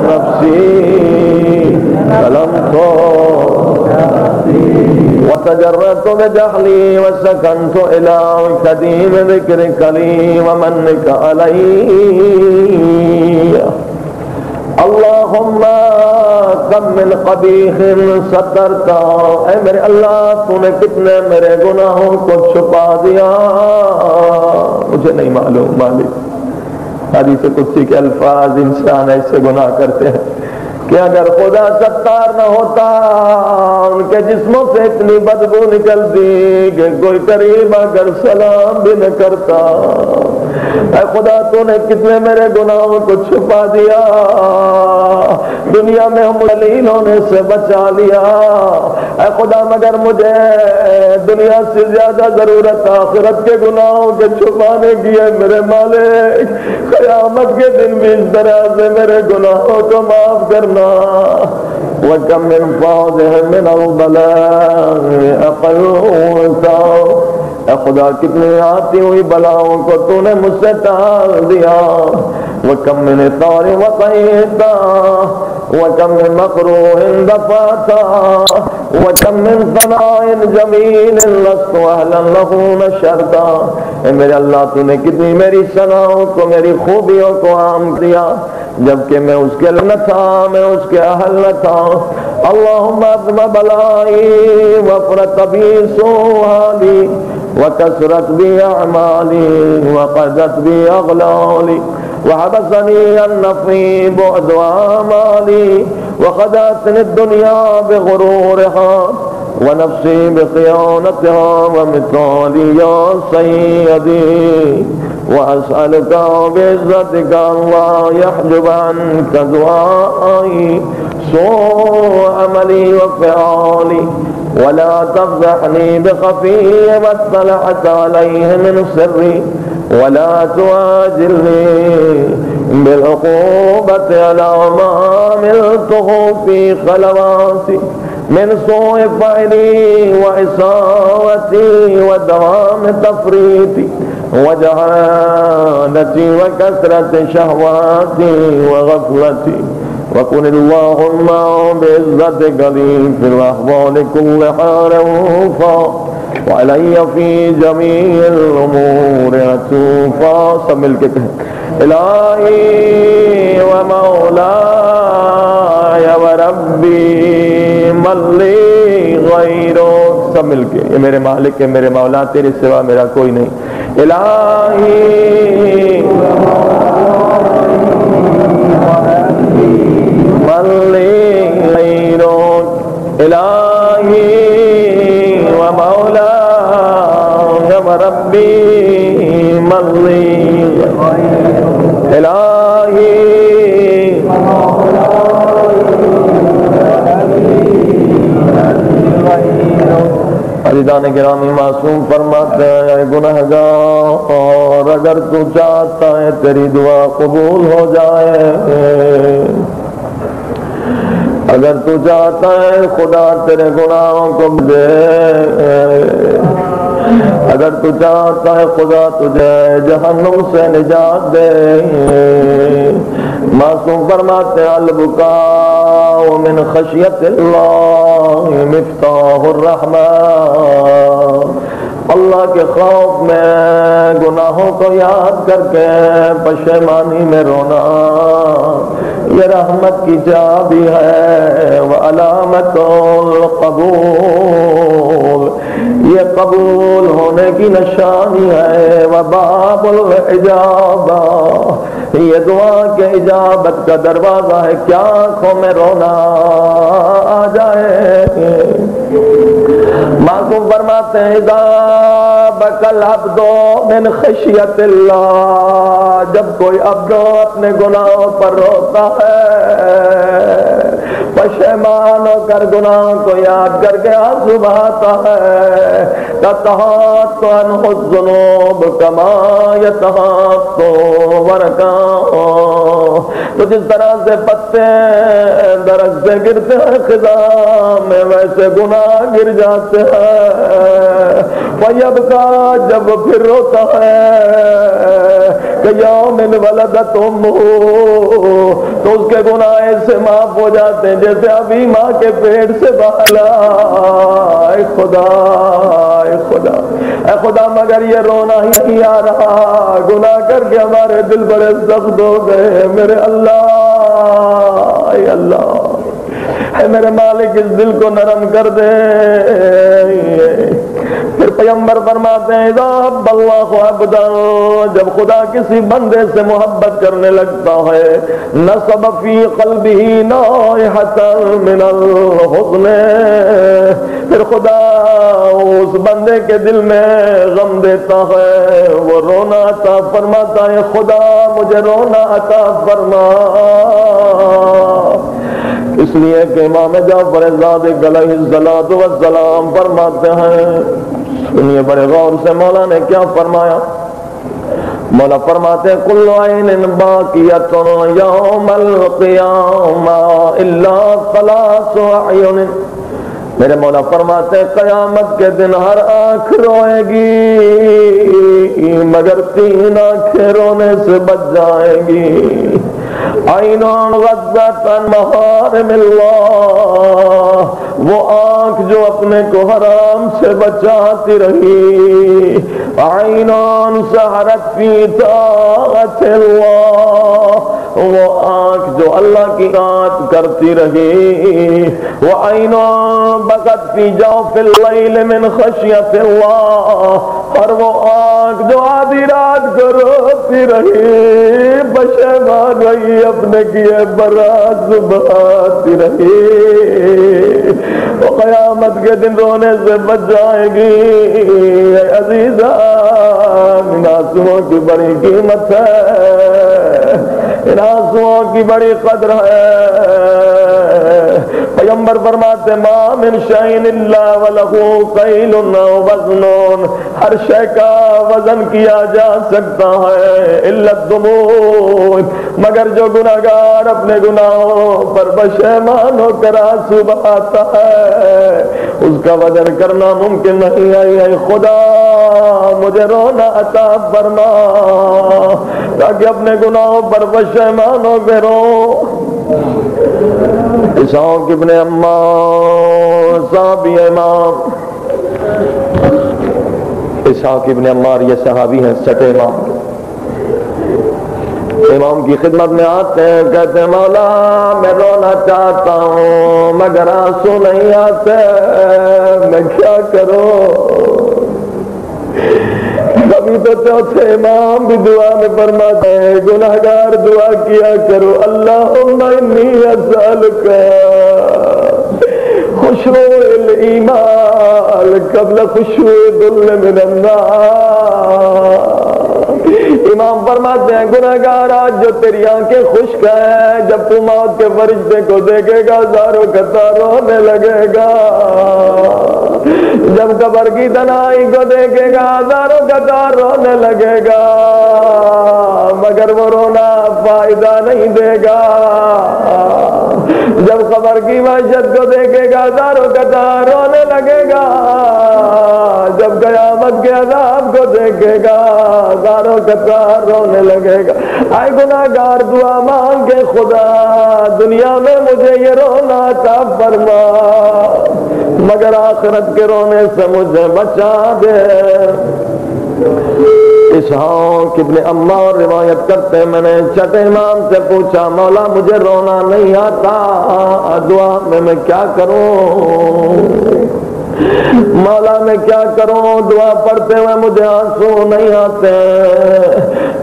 نفسی ظلمت وتجرت بجهلي وسكنت إلى قديم ذكرك لي ومنك علي اللهم کم من قبیح سترتا، اے میرے اللہ تو نے کتنے میرے گناہوں کو چھپا دیا، مجھے نہیں معلوم مالک۔ حدیث قدسی کے الفاظ، انسان ایسے گناہ کرتے ہیں کہ اگر خدا ستار نہ ہوتا ان کے جسموں سے اتنی بدبو نکلتی کہ کوئی قریب اگر سلام بھی نہ کرتا۔ اے خدا تو نے کتنے میرے گناہوں کو چھپا دیا، دنیا میں ہم ذلیل ہونے سے بچا لیا۔ اے خدا مگر مجھے دنیا سے زیادہ ضرورت آخرت کے گناہوں کے چھپانے کی ہے میرے مالک، قیامت کے دن بھی اس طرح سے میرے گناہوں کو معاف کرنا۔ وَكَمْ مِنْ فَاضِحٍ مِنَ الْبَلَاءِ أَقَلُّتَا، اے خدا کتنی آتی ہوئی بلاؤں کو تو نے مجھ سے ٹال دیا۔ وَكَمْ مِنْ طَارٍ وَقَيْتَا وَكَمْ مِنْ مَقْرُوحٍ دَفَعْتَا وَكَمْ مِنْ ثَنَاءٍ جَمِيلٍ لَسْتُ أَهْلًا لَهُ نَشَرْتَا، اے میرے اللہ تو نے کتنی میری ثناؤں کو، میری خوبیوں کو عام کیا جبکہ میں اس کے نہ تھا، میں اس کے اہل نہ تھا۔ اللہم اعظم بلائی وفرت بی سوحالی وکسرت بی اعمالی وقضت بی اغلالی وحبسنی النفی بعد آمالی وخدعتنی الدنیا بغرورها ونفسی بخیانتها ومثالی یا سیدی وأسألك بعزتك الله يحجب عنك دعائي سوء عملي وفعالي ولا تفضحني بخفي ما اطلعت عليه من سري ولا تعاجلني بالعقوبة على ما عملته في خلواتي من سوء فعلي وعصاوتي ودوام تفريطي وجهالتي وكثرة شهواتي وغفلتي وكن اللهم بعزتك لي في الأحوال كلها رؤوفا وعلي في جميع الأمور عطوفا۔ سب مل کے کہیں الہی و مولاي وربي من لي غيرك، سب مل کے، یہ میرے مالک ہے، میرے مولا، تیرے سوا میرا کوئی نہیں۔ الہی من لي غيرك، الہی و مولاي وربي من لي غيرك، الہی عزیزان گرامی معصوم فرماتے ہیں گنہگار اگر تو چاہتا ہے تیری دعا قبول ہو جائے، اگر تو چاہتا ہے خدا تیرے گناہوں کو دے، اگر تو چاہتا ہے خدا تجھے جہنم سے نجات دے۔ معصوم فرماتے ہیں البکاء من خشیت اللہ مفتاح الرحمہ، اللہ کے خوف میں گناہوں کو یاد کر کے پشیمانی میں رونا یہ رحمت کی چابی ہے، وعلامت القبول، یہ قبول ہونے کی نشانی ہے، وباب الاجابہ، یہ دعا کے اجابت کا دروازہ ہے، کیا آنکھوں میں رونا آ جائے۔ معصوم فرماتے ہیں اذا بکى العبد من خشیت اللہ، جب کوئی عبد اپنے گناہوں پر روتا ہے پشیمان ہو کر گناہ کو یاد کر کے آنسو بہاتا ہے. تتحات عنہ الذنوب کما یتحات ورقاں. تو جس طرح سے پتے درخت سے گرتے ہیں خزاں میں ویسے گناہ گر جاتے ہیں. فیبکا جب پھر روتا ہے کہ یوم ولدت امہ تو اس کے گناہ ایسے معاف ہو جاتے ہیں جیسے ابھی ماں کے پیٹ سے بالا. اے خدا اے خدا اے خدا مگر یہ رونا ہی نہیں آ رہا. گناہ کر کے ہمارے دل بڑے سخت ہو گئے میرے اللہ. اے اللہ اے میرے مالک اس دل کو نرم کر دے. پھر پیغمبر فرماتے ہیں اذا حب اللہ عبدا جب خدا کسی بندے سے محبت کرنے لگتا ہے نصب فی قلبہ نائحۃ من الحزن پھر خدا اس بندے کے دل میں غم دیتا ہے. وہ رونا عطا فرماتا ہے. خدا مجھے رونا عطا فرما. اس لیے کہ امام جعفر صادق علیہ الصلوۃ والسلام فرماتے ہیں سنیے بڑے غور سے مولا نے کیا فرمایا. مولا فرماتے ہیں کل عین باقیۃ یوم القیامہ الا ثلاث اعین. میرے مولا فرماتے ہیں قیامت کے دن ہر آنکھ روئے گی مگر تین آنکھیں رونے سے بچ جائیں گی. عین غضت عن محارم اللہ وہ آنکھ جو اپنے کو حرام سے بچاتی رہی. عین سہرت فی طاعت اللہ وہ آنکھ جو اللہ کی اطاعت کرتی رہی. وہ عین بکت فی جوف اللیل من خشیت اللہ اور وہ آنکھ جو آدھی رات کو روتی رہی پشیمان رہی اپنے کیے برات بہاتی رہی. وہ قیامت کے دن رونے سے بچ جائے گی. اے عزیزہ ان آنسوؤں کی بڑی قیمت ہے. ان آنسوؤں کی بڑی قدر ہے. پیغمبر فرماتے ما من شیء الا وله کیل او وزن ہر شے کا وزن کیا جا سکتا ہے الا الدموع مگر جو گناہگار اپنے گناہوں پر پشیمان ہو کر آنسو بہاتا ہے اس کا وزن کرنا ممکن نہیں ہے. اے خدا مجھے رونا عطا فرما تاکہ اپنے گناہوں پر پشیمان ہو کے رو. اسحاق ابن عمار صحابی امام اسحاق ابن عمار یہ صحابی ہیں سٹے امام کی خدمت میں آتے ہیں کہتے ہیں مولا میں رونا چاہتا ہوں مگر آنسو نہیں آتے میں کیا کروں. کبھی تو چوتھے امام بھی دعا میں فرماتے ہیں گناہگار دعا کیا کرو اللہم انی اسألک خشوع الایمان قبل خشوع الذل من النار. امام فرماتے ہیں گناہگار آج جو تیری آنکھیں خشک ہیں جب تو موت کے فرشتے کو دیکھے گا زاروں قطار رونے لگے گا. جب قبر کی تنہائی کو دیکھے گا ہزاروں قطار رونے لگے گا مگر وہ رونا فائدہ نہیں دے گا. جب قبر کی وحشت کو دیکھے گا ہزاروں قطار رونے لگے گا. جب قیامت کے عذاب کو دیکھے گا ہزاروں قطار رونے لگے گا. اے گناہگار دعا مانگے خدا دنیا میں مجھے یہ رونا عطا فرما مگر آخرت کے رونے سے مجھے بچا دے. اسحاق ابن عمار روایت کرتے میں نے چھٹے امام سے پوچھا مولا مجھے رونا نہیں آتا دعا میں کیا کروں. مولا میں کیا کروں دعا پڑھتے ہوئے مجھے آنسو نہیں آتے.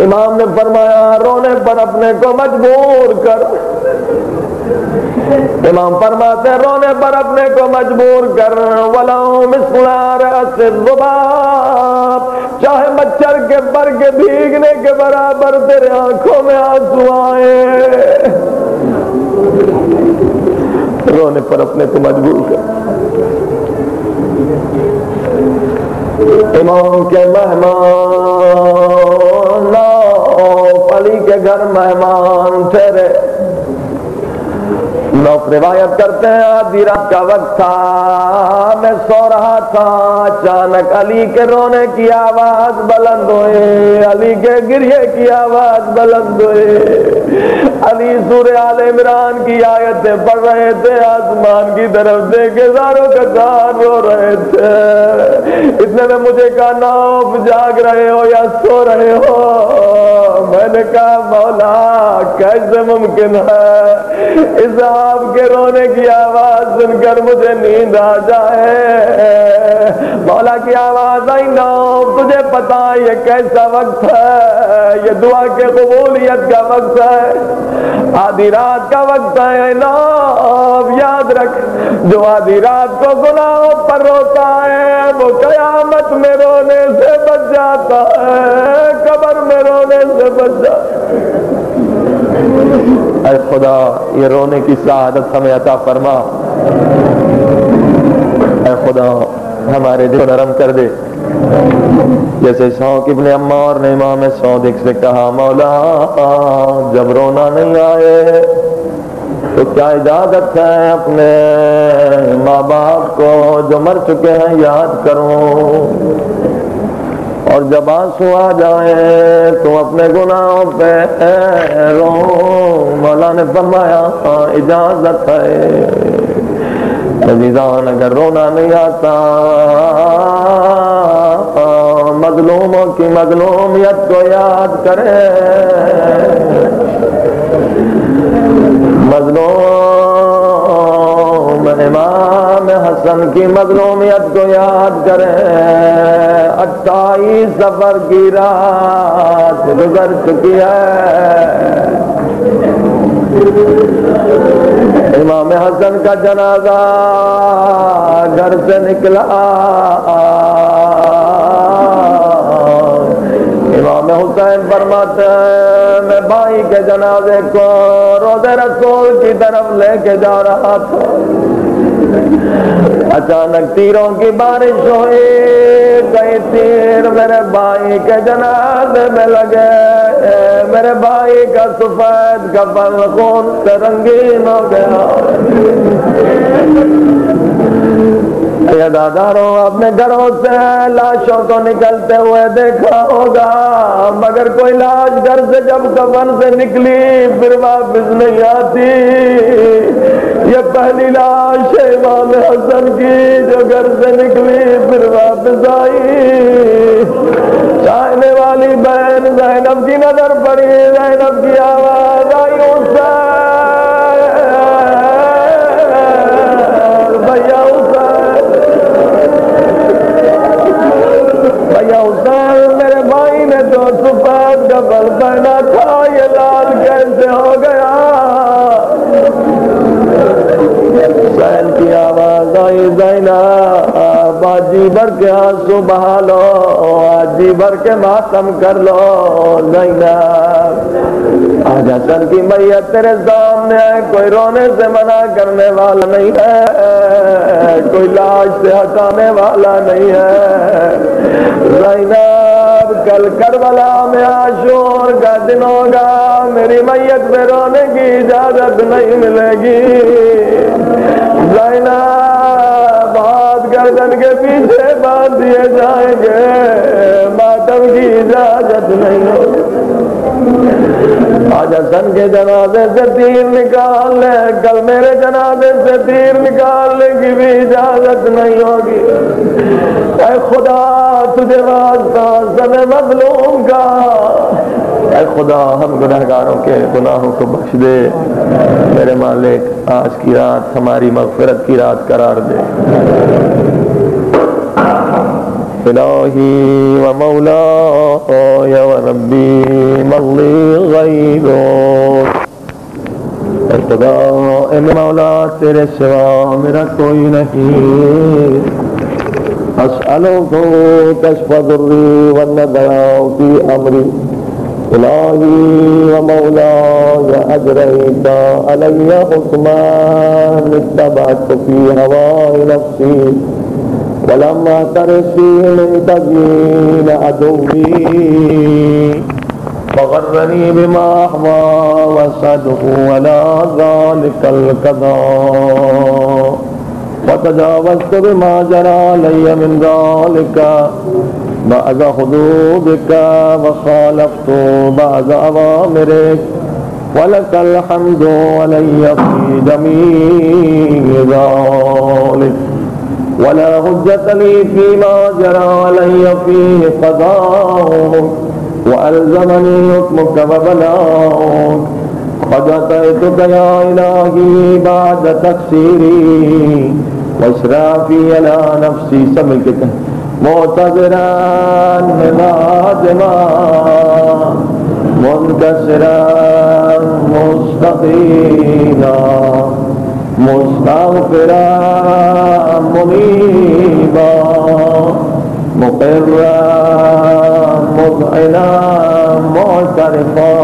امام نے فرمایا رونے پر اپنے کو مجبور کر. امام فرماتے ہیں رونے پر اپنے کو مجبور کر وَلَوْ مِثْلَ رَأْسِ الذُّبَابِ چاہے مچھر کے پر کے بھیگنے کے برابر تیرے آنکھوں میں آنسو آئے. رونے پر اپنے کو مجبور کر. امام کے مہمان علی کے گھر مہمان ٹھہرے. لوگ روایت کرتے ہیں آدھی رات کا وقت تھا, میں سو رہا تھا, اچانک علی کے رونے کی آواز بلند ہوئی, علی کے گریے کی آواز بلند ہوئی. علی سورہ آل عمران کی آیتیں پڑھ رہے تھے, آسمان کی طرف دیکھ کے زاروں کا کار رو رہے تھے. اتنے میں مجھے کہا نوف جاگ رہے ہو یا سو رہے ہو؟ میں نے کہا مولا کیسے ممکن ہے اس آپ کے رونے کی آواز سن کر مجھے نیند آ جائے. مولا کی آواز آئی نوف تجھے پتا یہ کیسا وقت ہے, یہ دعا کے قبولیت کا وقت ہے, آدھی رات کا وقت ہے نوف. یاد رکھ جو آدھی رات کو گناہوں پر روتا ہے وہ قیامت میں رونے سے بچ جاتا ہے, قبر میں رونے سے بچ جاتا ہے. اے خدا یہ رونے کی سعادت ہمیں عطا فرما. اے خدا ہمارے دل کو نرم کر دے. جیسے شوق ابن عمار نے امام صادق سے کہا مولا جب رونا نہیں آئے تو کیا اجازت ہے اپنے ماں باپ کو جو مر چکے ہیں یاد کروں, اور جب آنسو آ جائیں تو اپنے گناہوں پہ رو. مولا نے فرمایا اجازت ہے. عزیزان اگر رونا نہیں آتا مظلوموں کی مظلومیت کو یاد کرے, مظلوم امام حسن کی مظلومیت کو یاد کریں. 28 سفر کی رات گزر چکی ہے, امام حسن کا جنازہ گھر سے نکلا. امام حسین فرماتے ہیں میں بھائی کے جنازے کو روضہ رسول کی طرف لے کے جا رہا تھا, اچانک تیروں کی بارش ہوئی, کئی تیر میرے بھائی کے جنازے میں لگے. میرے بھائی کا سفید کفن خون سے رنگین ہو گیا. داداروں اپنے گھروں سے لاشوں کو نکلتے ہوئے دیکھا ہوگا, مگر کوئی لاش گھر سے جب کفن سے نکلی پھر واپس نہیں آتی. یہ پہلی لاش ہے امام حسن کی جو گھر سے نکلی پھر واپس آئی. چاہنے والی بہن زینب کی نظر پڑی, زینب کی آواز آئی حسین میرے بھائی نے تو سفید کفن پہنا تھا, یہ لال کیسے ہو گیا؟ حسین کی آواز آئی زینب جی بھر کے آنسو بہا لو, جی بھر کے ماتم کر لو. زینب آج حسن کی میت تیرے سامنے ہے, کوئی رونے سے منع کرنے والا نہیں ہے, کوئی لاش سے ہٹانے والا نہیں ہے. زینب کل کربلا میں عاشور کا دن ہوگا, میری میت میں رونے کی اجازت نہیں ملے گی. زینب ہاتھ گردن کے پیچھے باندھ دیے جائیں گے, ماتم کی اجازت نہیں ہوگی. آج حسن کے جنازے سے تیر نکال لے, کل میرے جنازے سے تیر نکالنے کی بھی اجازت نہیں ہوگی. اے خدا تجھے واسطہ حسن مظلوم کا, اے خدا ہم گناہگاروں کے گناہوں کو بخش دے. میرے مالک آج کی رات ہماری مغفرت کی رات قرار دے. الہی و مولاي و ربی مغلی غیبک. اے خدا اے مولا تیرے سوا میرا کوئی نہیں. اسألک کشف ضری والنداء فی امری إلهي ومولاي أجريت علي حكما اتبعت في هواي نفسي ولما اعترف فيه من تزيين عدوي فغرني بما أحوى وصدق ولا ذلك القضاء وتجاوزت بما جرى علي من ذلك بعد حدودك وخالفت بعد أوامرك ولك الحمد علي في جميع ذلك ولا حجة لي فيما جرى علي فيه قضاءك وألزمني حكمك وبلاغك قد أتيتك يا إلهي بعد تقصيري وإسرافي على نفسي سملكك معتذرا نادما منكسرا مستقيما مستغفرا منيبا مقرا مذعنا معترفا.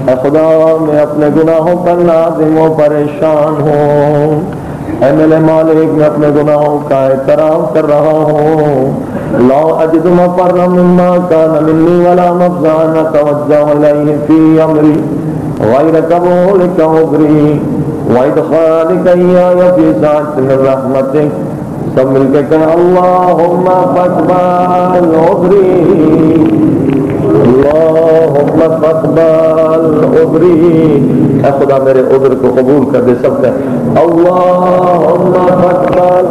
اے خدا میں اپنے گناہوں پر نادم و پریشان ہوں. اے میرے مالک میں اپنے گناہوں کا اعتراف کر رہا ہوں. لا اجد مفرا مما كان مني ولا مفزعا اتوجه اليه في امري غير قبولك عذري وادخالك اياي في سعة من رحمتك. سب مل کے کہیں اللہم فاقبل عذری اللہم فاقبل عذری. اے خدا میرے عذر کو قبول کر دے. سب کہیں اللہم فاقبل